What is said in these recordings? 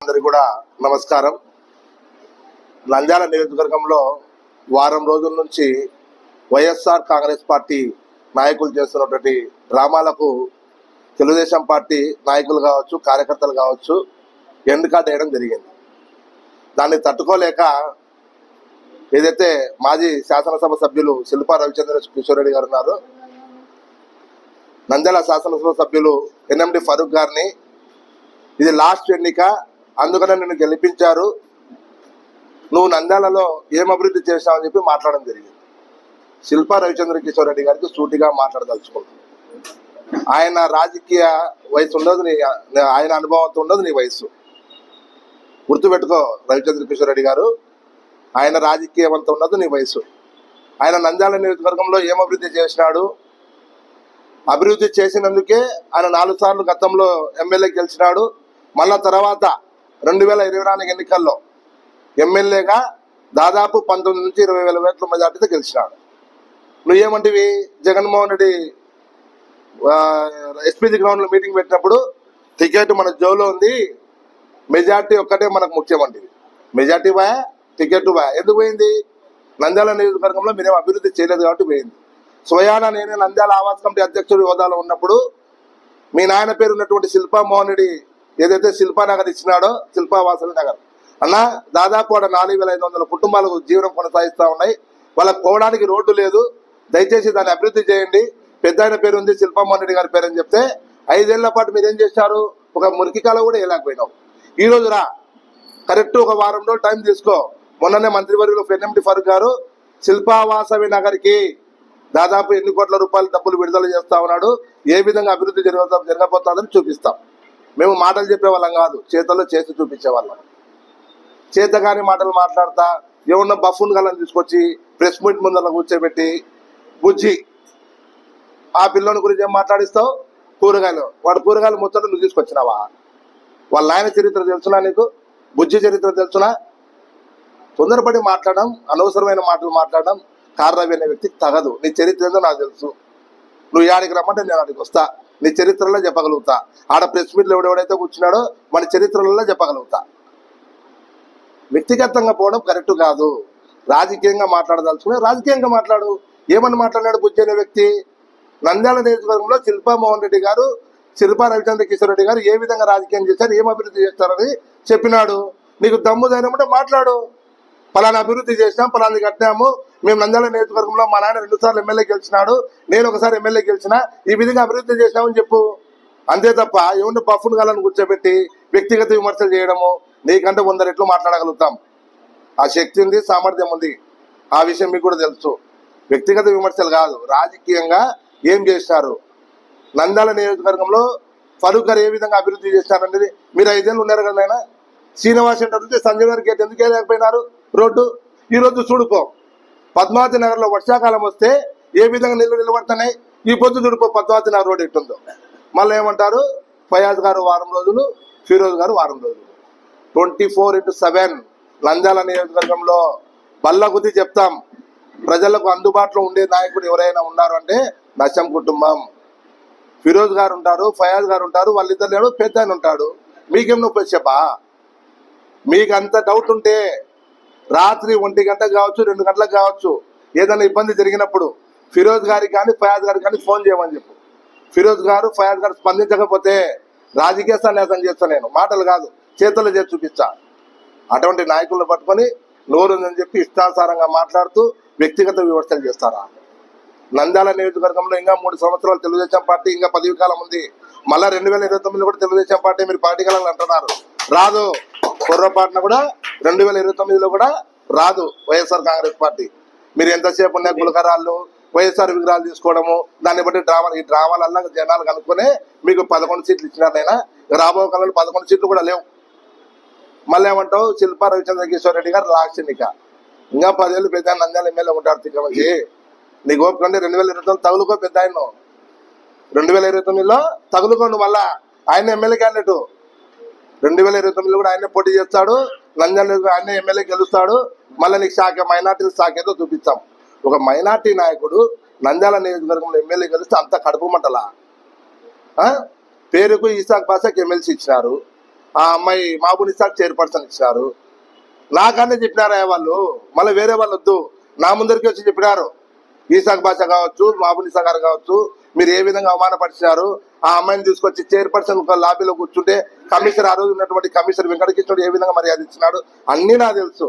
అందరికీ కూడా నమస్కారం. నంద్యాల నియోజకవర్గంలో వారం రోజుల నుంచి వైఎస్ఆర్ కాంగ్రెస్ పార్టీ నాయకులు చేస్తున్నటువంటి డ్రామాలకు తెలుగుదేశం పార్టీ నాయకులు కావచ్చు, కార్యకర్తలు కావచ్చు ఎండ్ కార్డ్ వేయడం జరిగింది. దాన్ని తట్టుకోలేక ఏదైతే మాజీ శాసనసభ సభ్యులు శిల్పా రవిచంద్ర కిషోర్ రెడ్డి గారు ఉన్నారు, నంద్యాల శాసనసభ సభ్యులు ఎన్ఎండి ఫరూక్ గారిని ఇది లాస్ట్ ఎన్నిక, అందుకనే నిన్ను గెలిపించారు, నువ్వు నంద్యాలలో ఏం అభివృద్ధి చేశావని చెప్పి మాట్లాడడం జరిగింది. శిల్పా రవిచంద్ర కిషోర్ రెడ్డి గారికి సూటిగా మాట్లాడదలుచుకుంటాను. ఆయన రాజకీయ వయసు ఉండదు, ఆయన అనుభవంతో ఉండదు నీ వయసు. గుర్తుపెట్టుకో రవిచంద్ర కిషోర్ రెడ్డి గారు, ఆయన రాజకీయవంతం ఉండదు నీ వయసు. ఆయన నంద్యాల నియోజకవర్గంలో ఏం అభివృద్ధి చేసినాడు, అభివృద్ధి చేసినందుకే ఆయన 4 సార్లు గతంలో ఎమ్మెల్యే గెలిచినాడు. మళ్ళా తర్వాత 2024 ఎన్నికల్లో ఎమ్మెల్యేగా దాదాపు 19 నుంచి 20 వేల ఓట్ల మెజార్టీతో గెలిచినాడు. నువ్వేమంటివి, జగన్మోహన్ రెడ్డి ఎస్పీజీ గ్రౌండ్లో మీటింగ్ పెట్టినప్పుడు టికెట్ మన జోలో ఉంది, మెజార్టీ ఒక్కటే మనకు ముఖ్యమంటివి. Majority bye, ticket bye. ఎందుకు పోయింది? నంద్యాల నియోజకవర్గంలో మీరేం అభివృద్ధి చేయలేదు కాబట్టి పోయింది. స్వయాన నేనే నంద్యాల ఆవాస్ కమిటీ అధ్యక్షుడి హోదాలో ఉన్నప్పుడు మీ నాయన పేరు ఉన్నటువంటి శిల్పా మోహన్ రెడ్డి ఏదైతే శిల్పా నగర్ ఇచ్చినాడో, శిల్పా వాసవి నగర్ అన్న, దాదాపు 4500 కుటుంబాలకు జీవనం కొనసాగిస్తూ ఉన్నాయి. వాళ్ళకు పోవడానికి రోడ్డు లేదు, దయచేసి దాన్ని అభివృద్ధి చేయండి. పెద్ద ఆయన పేరు ఉంది శిల్పా మోహన్ రెడ్డి గారి పేరు అని చెప్తే 5 ఏళ్ల పాటు మీరు ఏం చేశారు? ఒక మురికికాల కూడా వేయలేకపోయినావు. ఈ రోజు రా, కరెక్ట్ ఒక వారం రోజులు టైం తీసుకో. మొన్ననే మంత్రివర్యులు ఎన్ఎండి ఫరూక్ గారు శిల్పా వాసవి నగర్కి దాదాపు ఎన్ని కోట్ల రూపాయల డబ్బులు విడుదల చేస్తా ఉన్నాడు, ఏ విధంగా అభివృద్ధి జరగబోతుందని చూపిస్తాం. మేము మాటలు చెప్పేవాళ్ళం కాదు, చేతల్లో చేసి చూపించేవాళ్ళం. చేతగాని మాటలు మాట్లాడతా ఏమన్నా బఫూన్ గలని తీసుకొచ్చి ప్రెస్ మీట్ ముందర కూర్చోబెట్టి బుజ్జి ఆ పిల్లని గురించి ఏం మాట్లాడిస్తావు? కూరగాయలు, వాడు కూరగాయలు మొత్తం నువ్వు తీసుకొచ్చినావా? వాళ్ళ ఆయన చరిత్ర తెలుసునా నీకు? బుజ్జి చరిత్ర తెలుసునా? తొందరపడి మాట్లాడడం, అనవసరమైన మాటలు మాట్లాడడం కార్రవి అనే వ్యక్తికి తగదు. నీ చరిత్ర ఏందో నాకు తెలుసు. నువ్వు యాడికి రమ్మంటే నేను అడిగి వస్తా, నీ చరిత్రలో చెప్పగలుగుతా. ఆడ ప్రెస్ మీట్లో ఎవడెవడైతే కూర్చున్నాడో మన చరిత్రలలో చెప్పగలుగుతా. వ్యక్తిగతంగా పోవడం కరెక్ట్ కాదు. రాజకీయంగా మాట్లాడదలుచుకుని రాజకీయంగా మాట్లాడు. ఏమని మాట్లాడాడు బుజ్జి అనే వ్యక్తి? నంద్యాల నియోజకవర్గంలో శిల్పా మోహన్ రెడ్డి గారు, శిల్పా రవిచంద్ర కిషోర్ రెడ్డి గారు ఏ విధంగా రాజకీయం చేశారు, ఏం అభివృద్ధి చేస్తారని చెప్పినాడు. నీకు దమ్ము ధైర్యం ఉంటే మాట్లాడు. పలానా అభివృద్ధి చేసినాం, పలానా కట్టినాము, మేము నంద్యాల నియోజకవర్గంలో మా నాయన 2 సార్లు ఎమ్మెల్యే గెలిచినాడు, నేను ఒకసారి ఎమ్మెల్యే గెలిచిన, ఈ విధంగా అభివృద్ధి చేసినామని చెప్పు. అంతే తప్ప ఏమన్నా బఫున్ గాలను కూర్చోబెట్టి వ్యక్తిగత విమర్శలు చేయడము, నీకంటే 100 రెట్లు మాట్లాడగలుగుతాం. ఆ శక్తి ఉంది, సామర్థ్యం ఉంది. ఆ విషయం మీకు కూడా తెలుసు. వ్యక్తిగత విమర్శలు కాదు, రాజకీయంగా ఏం చేసినారు. నంద్యాల నియోజకవర్గంలో ఫరూక్ గారు ఏ విధంగా అభివృద్ధి చేసినారనేది మీరు 5 ఏళ్ళు ఉన్నారు కదా ఆయన. శ్రీనివాస్ సెంటర్ నుంచి సంజయ్ గారి గేట్ ఎందుకు వేయలేకపోయినారు రోడ్డు? ఈరోజు చూడుకో, పద్మావతి నగర్లో వర్షాకాలం వస్తే ఏ విధంగా నీళ్లు నిలబడుతున్నాయి. ఈ పొద్దు చూడుకో పద్మావతి నగర్ రోడ్ ఎట్టుందో. మళ్ళీ ఏమంటారు, ఫయాజ్ గారు వారం రోజులు, ఫిరోజ్ గారు వారం రోజులు. 24/7 నంద్యాల నియోజకవర్గంలో బల్ల గుద్ది చెప్తాం. ప్రజలకు అందుబాటులో ఉండే నాయకుడు ఎవరైనా ఉన్నారు అంటే నశం కుటుంబం. ఫిరోజ్ గారు ఉంటారు, ఫయాజ్ గారు ఉంటారు, వాళ్ళిద్దరు లేడు, పెద్ద ఆయన ఉంటాడు. మీకేం నొప్పి చెప్పా? మీకు అంత డౌట్ ఉంటే రాత్రి 1 గంటకు కావచ్చు, 2 గంటలకు కావచ్చు, ఏదైనా ఇబ్బంది జరిగినప్పుడు ఫిరోజ్ గారికి కానీ ఫయాజ్ గారికి కానీ ఫోన్ చేయమని చెప్పు. ఫిరోజ్ గారు, ఫయాజ్ గారు స్పందించకపోతే రాజకీయ సన్యాసం చేస్తా. నేను మాటలు కాదు, చేతులు చేసి చూపించా. అటువంటి నాయకులను పట్టుకొని నోరు ఉందని చెప్పి ఇష్టానుసారంగా మాట్లాడుతూ వ్యక్తిగత విమర్శలు చేస్తారా? నంద్యాల నియోజకవర్గంలో ఇంకా 3 సంవత్సరాలు తెలుగుదేశం పార్టీ ఇంకా పదవి కాలం ఉంది. మళ్ళా 2029 కూడా తెలుగుదేశం పార్టీ మీరు పార్టీ కాలం అంటున్నారు. రాదు. పొర్రపాటున కూడా 2029లో కూడా రాదు వైఎస్ఆర్ కాంగ్రెస్ పార్టీ. మీరు ఎంతసేపు ఉన్న గులకరాళ్ళు, వైఎస్ఆర్ విగ్రహాలు తీసుకోవడము, దాన్ని బట్టి డ్రామాలు, ఈ డ్రామాలల్లో జనాలు కనుక్కొని మీకు 11 సీట్లు ఇచ్చినారైనా రాబో కాలంలో 11 సీట్లు కూడా లేవు. మళ్ళీ ఏమంటావు, శిల్పా రవిచంద్ర కిషోర్ రెడ్డి గారు లాక్షణిక ఇంకా 10 ఏళ్ళు పెద్ద నంద్యాల ఎమ్మెల్యే ఉంటాడు. తిక్కమసి నీకు ఓపికంటే 2029 తగులుకో. పెద్ద ఆయన 2029లో తగులుకోండి. మళ్ళా ఆయన ఎమ్మెల్యే క్యాండిడేట్ 2029లో కూడా ఆయనే పోటీ చేస్తాడు. నంద్యాల ఆయనే ఎమ్మెల్యే గెలుస్తాడు. మళ్ళీ నీకు శాఖ, మైనార్టీల శాఖ ఏదో చూపిస్తాం. ఒక మైనార్టీ నాయకుడు నంద్యాల నియోజకవర్గంలో ఎమ్మెల్యే గెలిస్తే అంత కడుపు మంటలా? పేరుకు ఇసాక్ బాషాకి ఎమ్మెల్సీ ఇచ్చినారు, ఆ అమ్మాయి మాబునిసాకు చైర్పర్సన్ ఇచ్చారు. నాకన్నా చెప్పినారా వాళ్ళు, మళ్ళీ వేరే వాళ్ళు వద్దు, నా ముందరికి వచ్చి చెప్పినారు. ఈసాక్ భాష కావచ్చు, మాబునిసా గారు కావచ్చు, మీరు ఏ విధంగా అవమానపరిచినారు. ఆ అమ్మాయిని తీసుకొచ్చి చైర్పర్సన్ లాబీలో కూర్చుంటే కమిషనర్, ఆ రోజు ఉన్నటువంటి కమిషనర్ వెంకటకృష్ణుడు ఏ విధంగా మర్యాద ఇచ్చినాడు అన్నీ నాకు తెలుసు.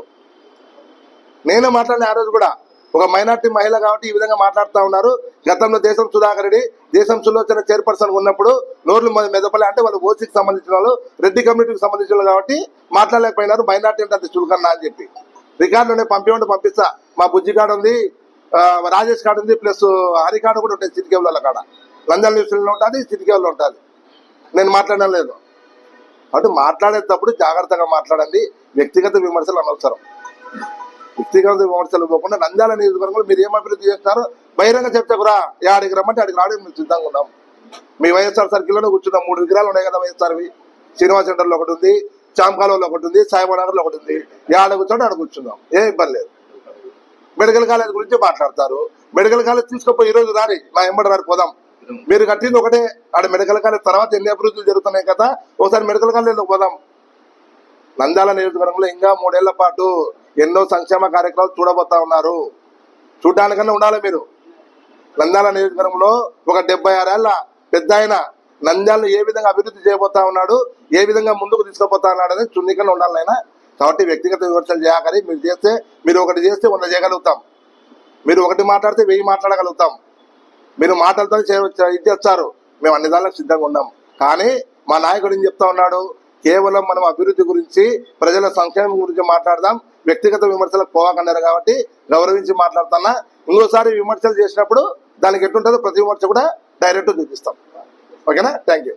నేనే మాట్లాడిన ఆ రోజు కూడా. ఒక మైనార్టీ మహిళ కాబట్టి ఈ విధంగా మాట్లాడుతూ ఉన్నారు. గతంలో దేశం సుధాకర్ రెడ్డి, దేశం సులోచన చైర్పర్సన్ ఉన్నప్పుడు నోర్లు మెదపలే అంటే వాళ్ళు ఓసీకి సంబంధించిన వాళ్ళు, రెడ్డి కమ్యూనిటీకి సంబంధించిన వాళ్ళు కాబట్టి మాట్లాడలేకపోయినారు. మైనార్టీ అంటే అది చులకన్నా అని చెప్పి రికార్డులోనే పంపిస్తా. మా బుజ్జి కార్డు ఉంది, రాజేష్ కార్డు ఉంది, ప్లస్ హరి కార్డు కూడా ఉంటుంది. సిటికేవుల కాడ లంజాల న్యూస్లో ఉంటుంది, సిటికేవులో ఉంటుంది. నేను మాట్లాడడం లేదు. అటు మాట్లాడేటప్పుడు జాగ్రత్తగా మాట్లాడండి. వ్యక్తిగత విమర్శలు అనవసరం. వ్యక్తిగత విమర్శలు పోకుండా నంద్యాల నియోజకవర్గంలో మీరు ఏం అభివృద్ధి చేస్తారో బహిరంగ చెప్తాకురా. ఆడికి రమ్మంటే ఆడికి రావడానికి మేము సిద్ధంగా ఉన్నాం. మీ వైఎస్ఆర్ సర్కిల్లోనే కూర్చున్నాం. 3 విగ్రహాలు ఉన్నాయి కదా వైఎస్ఆర్వి. శ్రీనివాస్ సెంటర్లో ఒకటి ఉంది, చాంకాలలో ఒకటి ఉంది, సాయిబానగర్లో ఒకటి ఉంది. ఆడ కూర్చోండి, ఆడ కూర్చుందాం, ఏ ఇబ్బంది లేదు. మెడికల్ కాలేజ్ గురించి మాట్లాడతారు. మెడికల్ కాలేజ్ తీసుకుపోయి ఈ రోజు రాని నా ఎంబడి రాని పోదాం. మీరు కట్టింది ఒకటే, ఆడ మెడికల్ కాలేజ్ తర్వాత ఎన్ని అభివృద్ధులు జరుగుతున్నాయి కదా, ఒకసారి మెడికల్ కాలేజ్లో పోదాం. నంద్యాల నియోజకవర్గంలో ఇంకా 3 ఏళ్ల పాటు ఎన్నో సంక్షేమ కార్యక్రమాలు చూడబోతా ఉన్నారు. చూడడానికన్నా ఉండాలి మీరు. నంద్యాల నియోజకవర్గంలో ఒక 76 ఏళ్ల పెద్ద ఆయన నంద్యాలను ఏ విధంగా అభివృద్ధి చేయబోతా ఉన్నాడు, ఏ విధంగా ముందుకు తీసుకుపోతా ఉన్నాడు అనేది చున్నికన్నా ఉండాలి ఆయన. కాబట్టి వ్యక్తిగత విమర్శలు చేయకరి. మీరు ఒకటి చేస్తే 100 చేయగలుగుతాం. మీరు ఒకటి మాట్లాడితే 1000 మాట్లాడగలుగుతాం. మీరు మాటలతో ఇచ్చేస్తారు. మేము అన్ని దానికి సిద్ధంగా ఉన్నాం. కానీ మా నాయకుడు ఏం చెప్తా ఉన్నాడు, కేవలం మనం అభివృద్ధి గురించి, ప్రజల సంక్షేమం గురించి మాట్లాడదాం, వ్యక్తిగత విమర్శలకు పోవాకన్నారు. కాబట్టి గౌరవించి మాట్లాడుతున్నా. ఇంకోసారి విమర్శలు చేసినప్పుడు దానికి ఎట్లుంటుందో ప్రతి విమర్శ కూడా డైరెక్ట్ చూపిస్తాం. ఓకేనా? Thank you.